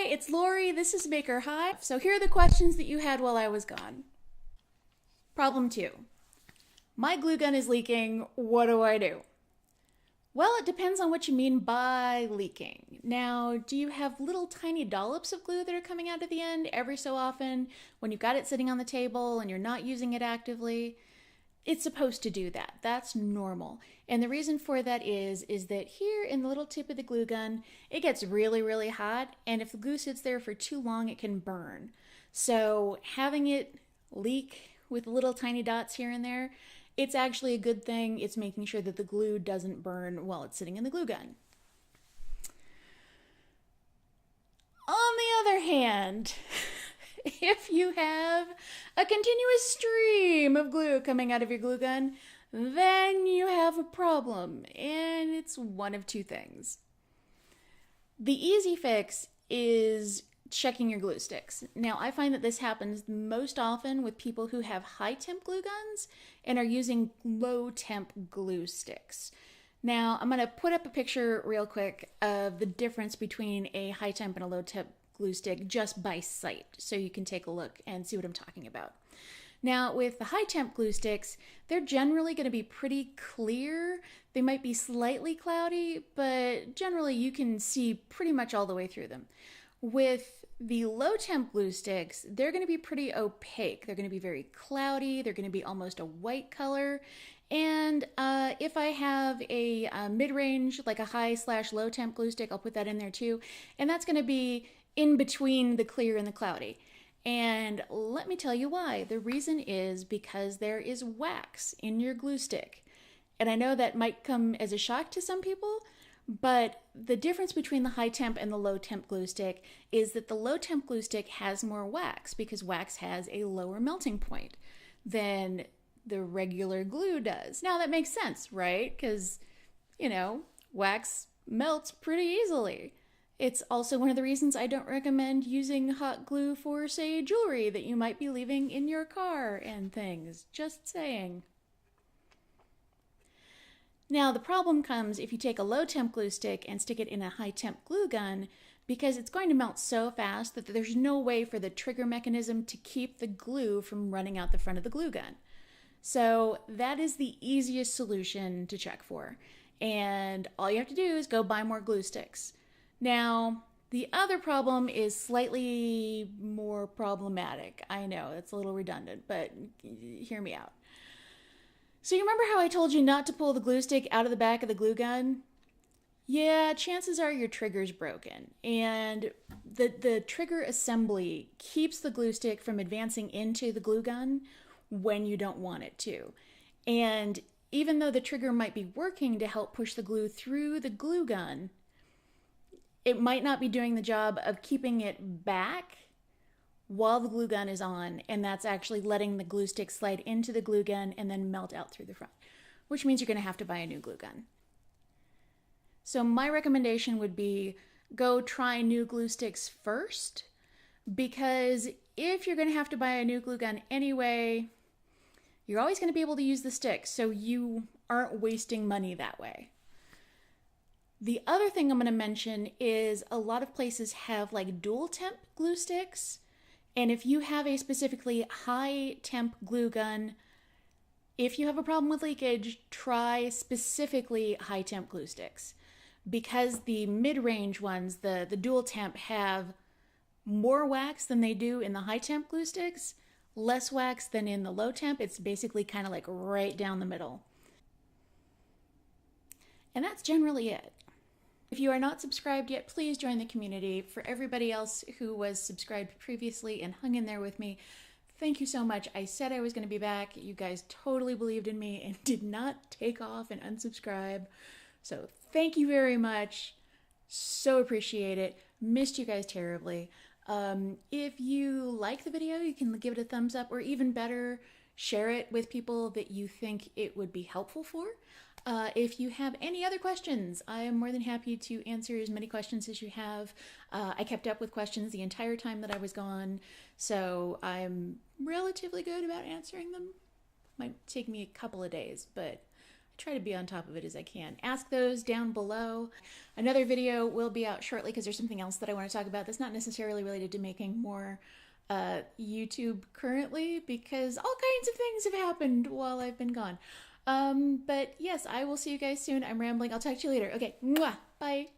it's Lori. This is MakerHigh. So here are the questions that you had while I was gone. Problem 2. My glue gun is leaking. What do I do? Well, it depends on what you mean by leaking. Now, do you have little tiny dollops of glue that are coming out at the end every so often when you've got it sitting on the table and you're not using it actively? It's supposed to do that. That's normal. And the reason for that is that here in the little tip of the glue gun, it gets really, really hot. And if the glue sits there for too long, it can burn. So having it leak with little tiny dots here and there, it's actually a good thing. It's making sure that the glue doesn't burn while it's sitting in the glue gun. On the other hand, if you have a continuous stream of glue coming out of your glue gun, then you have a problem, and it's one of two things. The easy fix is checking your glue sticks. Now, I find that this happens most often with people who have high temp glue guns and are using low temp glue sticks. Now, I'm going to put up a picture real quick of the difference between a high temp and a low temp glue stick just by sight, so you can take a look and see what I'm talking about. Now, with the high temp glue sticks, they're generally going to be pretty clear. They might be slightly cloudy, but generally you can see pretty much all the way through them. With the low temp glue sticks, they're going to be pretty opaque. They're going to be very cloudy. They're going to be almost a white color. And if I have a mid-range, like a high/low temp glue stick, I'll put that in there too. And that's going to be in between the clear and the cloudy. And let me tell you why. The reason is because there is wax in your glue stick. And I know that might come as a shock to some people, but the difference between the high temp and the low temp glue stick is that the low temp glue stick has more wax because wax has a lower melting point than the regular glue does. Now that makes sense, right? Because, wax melts pretty easily. It's also one of the reasons I don't recommend using hot glue for, say, jewelry that you might be leaving in your car and things. Just saying. Now, the problem comes if you take a low temp glue stick and stick it in a high temp glue gun, because it's going to melt so fast that there's no way for the trigger mechanism to keep the glue from running out the front of the glue gun. So that is the easiest solution to check for. And all you have to do is go buy more glue sticks. Now, the other problem is slightly more problematic. I know, it's a little redundant, but hear me out. So you remember how I told you not to pull the glue stick out of the back of the glue gun? Yeah, chances are your trigger's broken. And the trigger assembly keeps the glue stick from advancing into the glue gun when you don't want it to. And even though the trigger might be working to help push the glue through the glue gun, it might not be doing the job of keeping it back while the glue gun is on, and that's actually letting the glue stick slide into the glue gun and then melt out through the front, which means you're going to have to buy a new glue gun. So my recommendation would be go try new glue sticks first, because if you're going to have to buy a new glue gun anyway, you're always going to be able to use the sticks, so you aren't wasting money that way. The other thing I'm going to mention is a lot of places have like dual temp glue sticks. And if you have a specifically high temp glue gun, if you have a problem with leakage, try specifically high temp glue sticks. Because the mid-range ones, the dual temp, have more wax than they do in the high temp glue sticks, less wax than in the low temp. It's basically kind of like right down the middle. And that's generally it. If you are not subscribed yet, please join the community. For everybody else who was subscribed previously and hung in there with me, thank you so much. I said I was going to be back. You guys totally believed in me and did not take off and unsubscribe. So thank you very much. So appreciate it. Missed you guys terribly. If you like the video, you can give it a thumbs up, or even better, share it with people that you think it would be helpful for. If you have any other questions, I am more than happy to answer as many questions as you have. I kept up with questions the entire time that I was gone, so I'm relatively good about answering them. Might take me a couple of days, but I try to be on top of it as I can. Ask those down below. Another video will be out shortly because there's something else that I want to talk about that's not necessarily related to making more YouTube currently, because all kinds of things have happened while I've been gone. But yes, I will see you guys soon. I'm rambling. I'll talk to you later. Okay, mwah, bye.